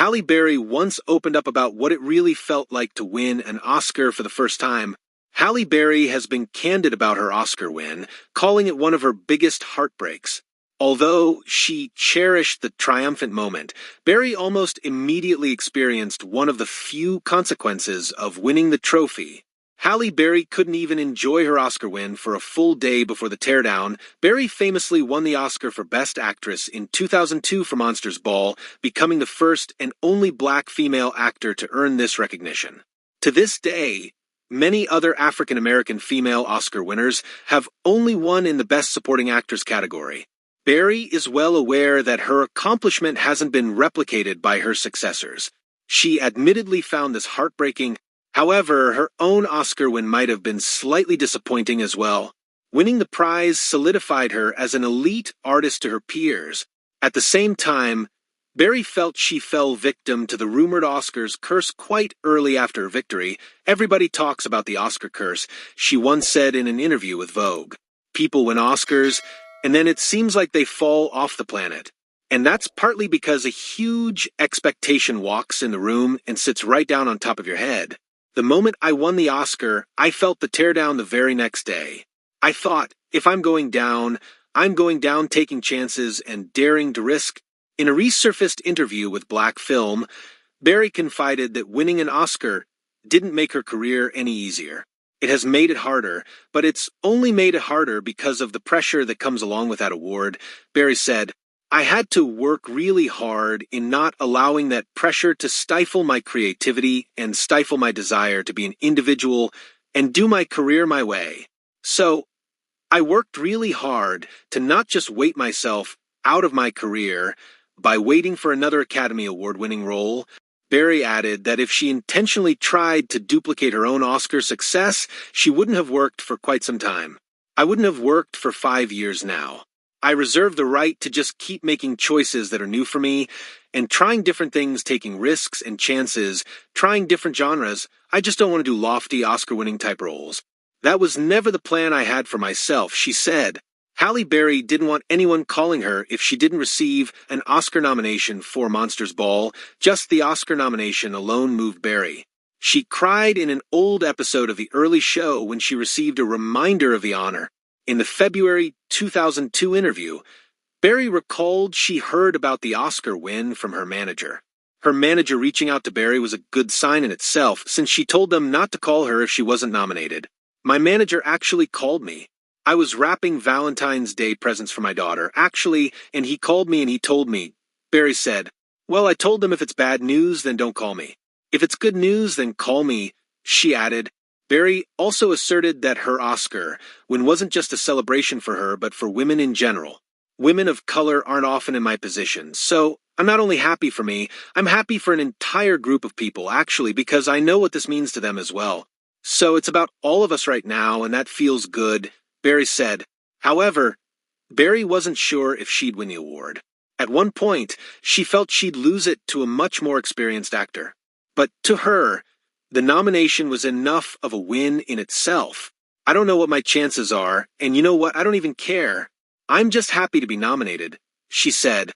Halle Berry once opened up about what it really felt like to win an Oscar for the first time. Halle Berry has been candid about her Oscar win, calling it one of her biggest heartbreaks. Although she cherished the triumphant moment, Berry almost immediately experienced one of the few consequences of winning the trophy. Halle Berry couldn't even enjoy her Oscar win for a full day before the teardown. Berry famously won the Oscar for Best Actress in 2002 for Monsters Ball, becoming the first and only black female actor to earn this recognition. To this day, many other African-American female Oscar winners have only won in the Best Supporting Actress category. Berry is well aware that her accomplishment hasn't been replicated by her successors. She admittedly found this heartbreaking. However, her own Oscar win might have been slightly disappointing as well. Winning the prize solidified her as an elite artist to her peers. At the same time, Berry felt she fell victim to the rumored Oscars curse quite early after her victory. "Everybody talks about the Oscar curse," she once said in an interview with Vogue. "People win Oscars, and then it seems like they fall off the planet. And that's partly because a huge expectation walks in the room and sits right down on top of your head. The moment I won the Oscar, I felt the teardown the very next day. I thought, if I'm going down taking chances and daring to risk." In a resurfaced interview with Black Film, Berry confided that winning an Oscar didn't make her career any easier. "It has made it harder, but it's only made it harder because of the pressure that comes along with that award," Berry said. "I had to work really hard in not allowing that pressure to stifle my creativity and stifle my desire to be an individual and do my career my way. So, I worked really hard to not just wait myself out of my career by waiting for another Academy Award-winning role." Berry added that if she intentionally tried to duplicate her own Oscar success, she wouldn't have worked for quite some time. "I wouldn't have worked for 5 years now. I reserve the right to just keep making choices that are new for me and trying different things, taking risks and chances, trying different genres. I just don't want to do lofty Oscar-winning type roles. That was never the plan I had for myself," she said. Halle Berry didn't want anyone calling her if she didn't receive an Oscar nomination for Monsters Ball. Just the Oscar nomination alone moved Berry. She cried in an old episode of the early show when she received a reminder of the honor. In the February 2002 interview, Berry recalled she heard about the Oscar win from her manager. Her manager reaching out to Berry was a good sign in itself, since she told them not to call her if she wasn't nominated. "My manager actually called me. I was wrapping Valentine's Day presents for my daughter, actually, and he called me and he told me," Berry said. "Well, I told them if it's bad news, then don't call me. If it's good news, then call me," she added. Berry also asserted that her Oscar win wasn't just a celebration for her, but for women in general. "Women of color aren't often in my position, so I'm not only happy for me, I'm happy for an entire group of people, actually, because I know what this means to them as well. So it's about all of us right now, and that feels good," Berry said. However, Berry wasn't sure if she'd win the award. At one point, she felt she'd lose it to a much more experienced actor. But to her, the nomination was enough of a win in itself. "I don't know what my chances are, and you know what, I don't even care. I'm just happy to be nominated," she said.